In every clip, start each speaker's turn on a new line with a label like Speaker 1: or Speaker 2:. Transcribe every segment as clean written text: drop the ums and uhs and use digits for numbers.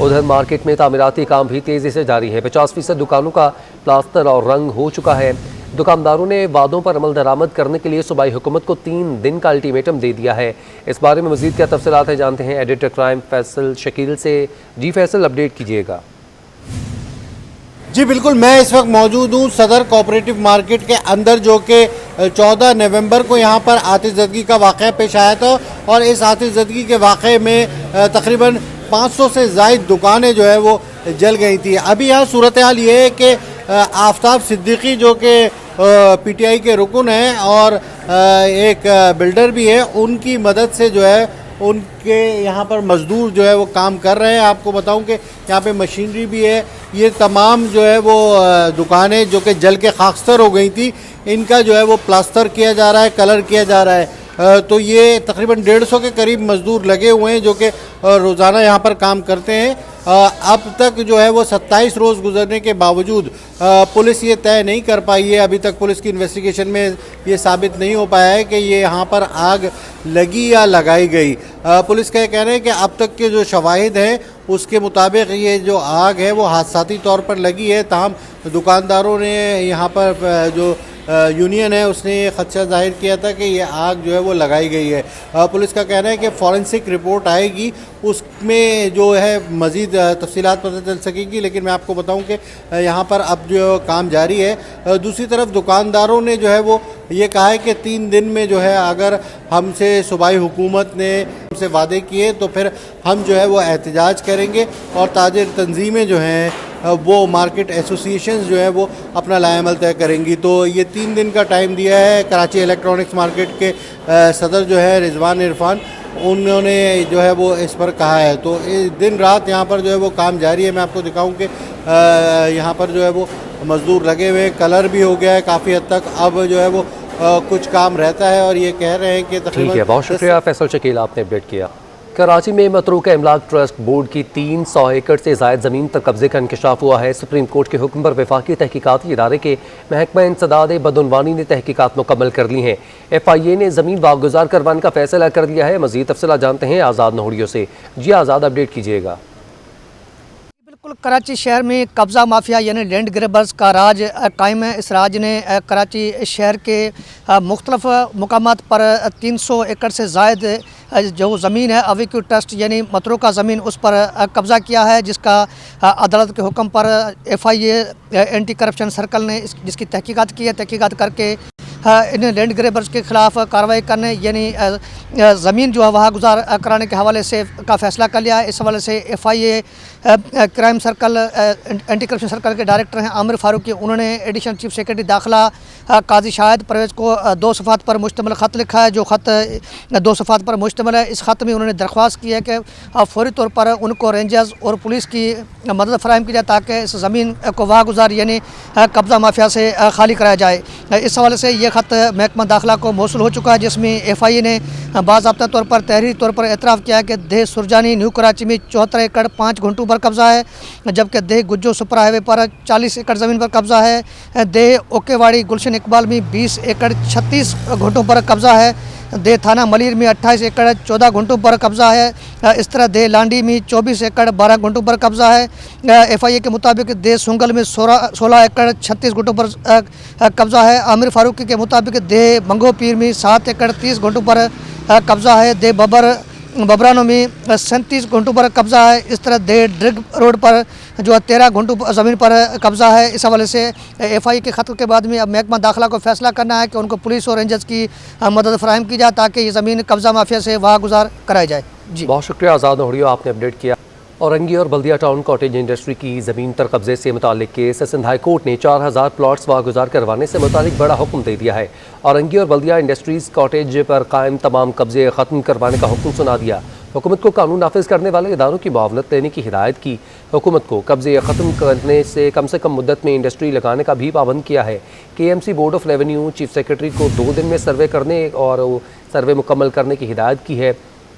Speaker 1: उधर मार्केट में तामीराती काम भी तेजी से जारी है। 50% दुकानों का प्लास्टर और रंग हो चुका है। दुकानदारों ने वादों पर अमल दरामद करने के लिए सूबाई हुकूमत को 3 दिन का अल्टीमेटम दे दिया है। इस बारे में मजीद क्या तफसीलात है, जानते हैं एडिटर क्राइम फैसल शकील से। जी फैसल, अपडेट कीजिएगा।
Speaker 2: जी बिल्कुल, मैं इस वक्त मौजूद हूँ सदर कोऑपरेटिव मार्केट के अंदर, जो कि 14 नवंबर को यहाँ पर आतिशज़दगी का वाक़या पेश आया था और इस आतिशज़दगी के वाक़े में तकरीबन 500 से ज़ायद दुकानें जो है वो जल गई थी। अभी यहाँ सूरत हाल ये है कि आफ्ताब सिद्दीकी जो कि पीटीआई के रुकन हैं और एक बिल्डर भी है, उनकी मदद से जो है उनके यहाँ पर मज़दूर जो है वो काम कर रहे हैं। आपको बताऊं कि यहाँ पे मशीनरी भी है। ये तमाम जो है वो दुकानें जो कि जल के खाकस्तर हो गई थी, इनका जो है वो प्लास्टर किया जा रहा है, कलर किया जा रहा है। तो ये तकरीबन 150 के करीब मज़दूर लगे हुए हैं जो कि रोज़ाना यहाँ पर काम करते हैं। अब तक जो है वो 27 रोज़ गुजरने के बावजूद पुलिस ये तय नहीं कर पाई है, अभी तक पुलिस की इन्वेस्टिगेशन में ये साबित नहीं हो पाया है कि ये यहाँ पर आग लगी या लगाई गई। पुलिस का कहना है कि अब तक के जो शवाहिद हैं उसके मुताबिक ये जो आग है वो हादसाती तौर पर लगी है। ताहम दुकानदारों ने यहाँ पर जो यूनियन है उसने ये खदशा जाहिर किया था कि ये आग जो है वो लगाई गई है। पुलिस का कहना है कि फॉरेंसिक रिपोर्ट आएगी, उसमें जो है मज़ीद तफसीलात पता चल सकेगी। लेकिन मैं आपको बताऊं कि यहाँ पर अब जो काम जारी है। दूसरी तरफ दुकानदारों ने जो है वो ये कहा है कि 3 दिन में जो है अगर हमसे सूबाई हुकूमत ने हमसे वादे किए तो फिर हम जो है वो एहतजाज करेंगे और ताजिर तंजीमें जो हैं वो मार्केट एसोसिएशंस जो है वो अपना लाएमल तय करेंगी। तो ये 3 दिन का टाइम दिया है। कराची इलेक्ट्रॉनिक्स मार्केट के सदर जो है रिजवान इरफान, उन्होंने जो है वो इस पर कहा है। तो दिन रात यहाँ पर जो है वो काम जारी है। मैं आपको दिखाऊं कि यहाँ पर जो है वो मज़दूर लगे हुए, कलर भी हो गया है काफ़ी हद तक। अब जो है वो कुछ काम रहता है और ये कह रहे हैं कि
Speaker 1: ठीक है, बहुत शुक्रिया फैसल शकील, आपने अपडेट किया। कराची में मतरूका इमलाक ट्रस्ट बोर्ड की 300 एकड़ से ज़ायद ज़मीन पर कब्जे का इंकशाफ हुआ है। सुप्रीम कोर्ट के हुक्म पर वफाकी तहकीकाती इदारे के महकमा इंसदाद बदउनवानी ने तहकीकात मुकम्मल कर ली हैं। FIA ने ज़मीन वागुजार करवाने का फैसला कर लिया है। मज़ीद तफसीलात जानते हैं आज़ाद नोहड़ियों से। जी आज़ाद, अपडेट कीजिएगा।
Speaker 3: बिल्कुल, कराची शहर में कब्ज़ा माफिया यानी लैंड ग्रेबर्स का राज कायम है। इस राज ने कराची शहर के मुख्तलिफ मकामात पर 300 एकड़ से ज़ायद जो ज़मीन है अवीक्यू ट्रस्ट यानी मतरूका ज़मीन उस पर कब्ज़ा किया है, जिसका अदालत के हुक्म पर FIA एंटी करप्शन सर्कल ने जिसकी तहकीकात की है। तहकीकात करके इन लैंड ग्रेबर्स के ख़िलाफ़ कार्रवाई करने यानी ज़मीन जो है वहाँ गुजार कराने के हवाले से का फ़ैसला कर लिया है। इस हवाले से FIA crime circle anti corruption circle के डायरेक्टर हैं आमिर फारूकी, उन्होंने एडिशनल चीफ सेक्रेटरी दाखिला काजी शाहिद परवेज़ को 2 सफ़ात पर मुश्तमिल ख़त लिखा है। जो ख़त 2 सफ़ात पर मुश्तमिल है, इस ख़त में उन्होंने दरख्वास्त की है कि फ़ौरी तौर पर उनको रेंजर्स और पुलिस की मदद फ़राहम की जाए ताकि इस ज़मीन को वाह गुजार यानी कब्ज़ा माफिया से खाली कराया जाए। इस हवाले से ये ख़त महकमा दाखिला को मौसूल हो चुका है, जिसमें FIA ने बाज़ाब्ता तौर पर तहरीरी तौर पर एतराफ़ किया है कि देह सुरजानी न्यू कराची में 74 एकड़ 5 घंटों पर कब्ज़ा है, जबकि देह गुज्जो सुपर हाईवे पर 40 एकड़ ज़मीन पर कब्ज़ा है। देह ओकेवाड़ी गुलशन इकबाल में 20 एकड़ 36 घंटों पर कब्ज़ा है। देह थाना मलिर में 28 एकड़ 14 घंटों पर कब्ज़ा है। इस तरह देह लांडी में 24 एकड़ 12 घंटों पर कब्ज़ा है। FIA के मुताबिक देह सुंगल में 16 एकड़ 36 घंटों पर कब्ज़ा है। आमिर फारूकी के मुताबिक देह मंगो पीर में 7 एकड़ 30 घंटों पर कब्ज़ा है। देह बबरानों में 37 घंटों पर कब्ज़ा है। इस तरह देह ड्रिग रोड पर जो 13 घंटों ज़मीन पर कब्ज़ा है। इस हवाले से FIA के ख़त के बाद में अब महकमा दाखिला को फैसला करना है कि उनको पुलिस और रेंजर्स की मदद फराहम की जाए ताकि ये ज़मीन कब्ज़ा माफिया से वाह गुजार कराई जाए। जी
Speaker 1: बहुत शुक्रिया आज़ाद नोहड़ियों, आपने अपडेट किया। औरंगी और बल्दिया टाउन कॉटेज इंडस्ट्री की ज़मीन पर कब्जे से मुतालिक केस सिंध हाई कोर्ट ने 4000 प्लॉट्स वागुजार करवाने से मुतालिक बड़ा हुक्म दे दिया है। औरंगी और बल्दिया इंडस्ट्रीज़ कॉटेज पर कायम तमाम कब्जे ख़त्म करवाने का हुक्म सुना दिया। हुकूमत को कानून नाफिज करने वाले इदारों की मुआवनत लेने की हिदायत की। हुकूमत को कब्जे ख़त्म करने से कम मुद्दत में इंडस्ट्री लगाने का भी पाबंद किया है। KMC board of revenue chief secretary को 2 दिन में सर्वे करने और सर्वे मुकम्मल करने की हिदायत की है।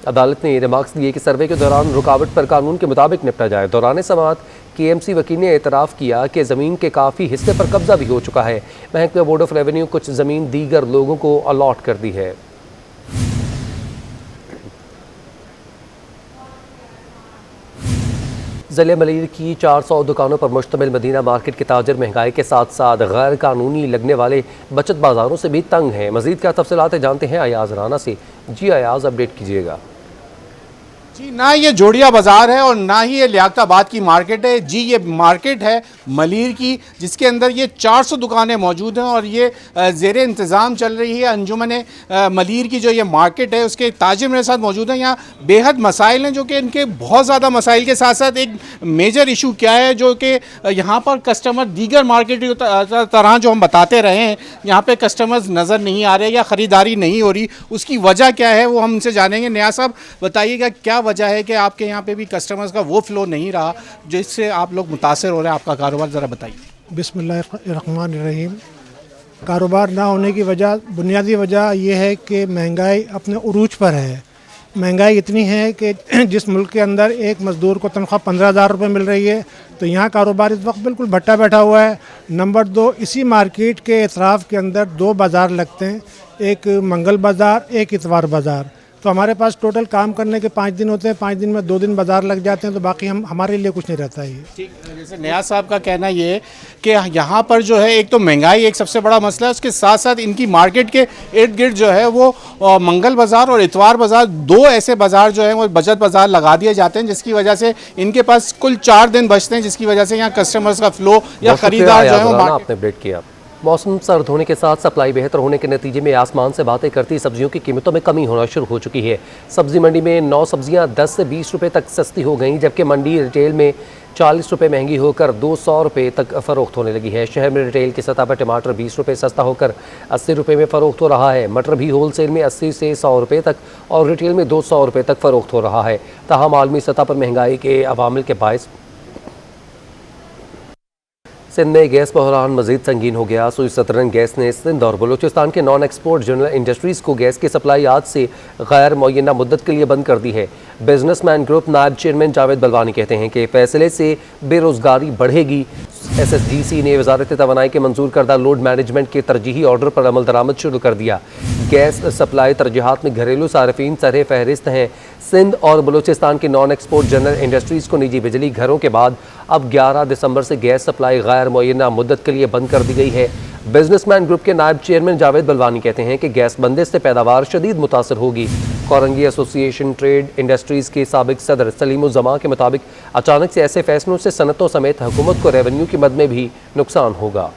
Speaker 1: अदालत ने रिमार्क्स दिए कि सर्वे के दौरान रुकावट पर कानून के मुताबिक निपटा जाए। दौरान समाअत KMC वकील ने एतराफ़ किया कि ज़मीन के काफ़ी हिस्से पर कब्जा भी हो चुका है। महकमा बोर्ड ऑफ रेवेन्यू कुछ ज़मीन दीगर लोगों को अलॉट कर दी है। ज़िले मलीर की 400 दुकानों पर मुश्तमिल मदीना मार्केट के ताजर महंगाई के साथ साथ गैर कानूनी लगने वाले बचत बाज़ारों से भी तंग हैं। मज़ीद क्या तफसीलात जानते हैं अयाज राना से। जी अयाज, अपडेट कीजिएगा।
Speaker 4: जी, ना ये जोड़िया बाज़ार है और ना ही ये लियाकताबाद की मार्केट है। जी, ये मार्केट है मलीर की, जिसके अंदर ये 400 दुकानें मौजूद हैं और ये ज़ेर इंतज़ाम चल रही है अंजुमन मलीर की। जो ये मार्केट है उसके ताजिर मेरे साथ मौजूद हैं। यहाँ बेहद मसाइल हैं, जो कि इनके बहुत ज़्यादा मसाइल के साथ साथ एक मेजर इशू क्या है, जो कि यहाँ पर कस्टमर दीगर मार्केट की तरह जो हम बताते रहे हैं, यहाँ पर कस्टमर्स नज़र नहीं आ रहे या ख़रीदारी नहीं हो रही। उसकी वजह क्या है वो हम उनसे जानेंगे। नया साहब, बताइएगा क्या वजह है कि आपके यहाँ पे भी कस्टमर्स का वो फ्लो नहीं रहा जिससे आप लोग मुतासर हो रहे हैं? आपका कारोबार ज़रा बताइए।
Speaker 5: बिस्मिल्लाहिर्रहमानिर्रहीम। कारोबार ना होने की वजह, बुनियादी वजह यह है कि महंगाई अपने उरूज पर है। महंगाई इतनी है कि जिस मुल्क के अंदर एक मज़दूर को तनख्वाह 15,000 रुपये मिल रही है, तो यहाँ कारोबार इस वक्त बिल्कुल भट्टा बैठा हुआ है। नंबर 2, इसी मार्केट के अतराफ़ के अंदर 2 बाज़ार लगते हैं, एक मंगल बाज़ार, एक इतवार बाज़ार। तो हमारे पास टोटल काम करने के 5 दिन होते हैं, 5 दिन में 2 दिन बाज़ार लग जाते हैं, तो बाकी हमारे लिए कुछ नहीं रहता है।
Speaker 4: ठीक, जैसे नया साहब का कहना ये है कि यहाँ पर जो है एक तो महंगाई एक सबसे बड़ा मसला है, उसके साथ साथ इनकी मार्केट के इर्द गिर्द जो है वो मंगल बाज़ार और इतवार बाज़ार, 2 ऐसे बाज़ार जो हैं वो बचत बाज़ार लगा दिए जाते हैं, जिसकी वजह से इनके पास कुल 4 दिन बचते हैं, जिसकी वजह से यहाँ कस्टमर्स का फ्लो या ख़रीदार जो है वो
Speaker 1: आपने अपडेट किया। मौसम सर्द होने के साथ सप्लाई बेहतर होने के नतीजे में आसमान से बातें करती सब्जियों की कीमतों में कमी होना शुरू हो चुकी है। सब्जी मंडी में 9 सब्जियां 10 से 20 रुपए तक सस्ती हो गईं, जबकि मंडी रिटेल में 40 रुपए महंगी होकर 200 रुपए तक फ़रोख्त होने लगी है। शहर में रिटेल की सतह पर टमाटर 20 रुपए सस्ता होकर 80 रुपए में फ़रोख्त हो रहा है। मटर भी होल सेल में 80 से 100 रुपए तक और रिटेल में 200 रुपए तक फ़रोख्त हो रहा है। ताहम आलमी सतह पर महंगाई के अवामिल के बायस सिंध में गैस बहरान मजीद संगीन हो गया। सुई सतरन गैस ने सिंध और बलूचिस्तान के नॉन एक्सपोर्ट जनरल इंडस्ट्रीज़ को गैस की सप्लाई आज से गैर मुअय्यना मुद्दत के लिए बंद कर दी है। बिजनेसमैन ग्रुप नायब चेयरमैन जावेद बलवानी कहते हैं कि फैसले से बेरोज़गारी बढ़ेगी। SSGC ने वजारत तवानाई के मंजूर करदा लोड मैनेजमेंट के तरजीही ऑर्डर पर अमल दरामद शुरू कर दिया। गैस सप्लाई तरजीहात में घरेलू सार्फिन सर फहरिस्त हैं। सिंध और बलूचिस्तान की नॉन एक्सपोर्ट जनरल इंडस्ट्रीज़ को निजी बिजली घरों के बाद अब 11 दिसंबर से गैस सप्लाई गैर मुअय्यना मुद्दत के लिए बंद कर दी गई है। बिजनेसमैन ग्रुप के नायब चेयरमैन जावेद बलवानी कहते हैं कि गैस बंदिश से पैदावार शदीद मुतासर होगी। कोरंगी एसोसिएशन ट्रेड इंडस्ट्रीज़ के साबिक सदर सलीमुज़्ज़मा के मुताबिक अचानक से ऐसे फैसलों से सनतों समेत हुकूमत को रेवेन्यू की मद में भी नुकसान होगा।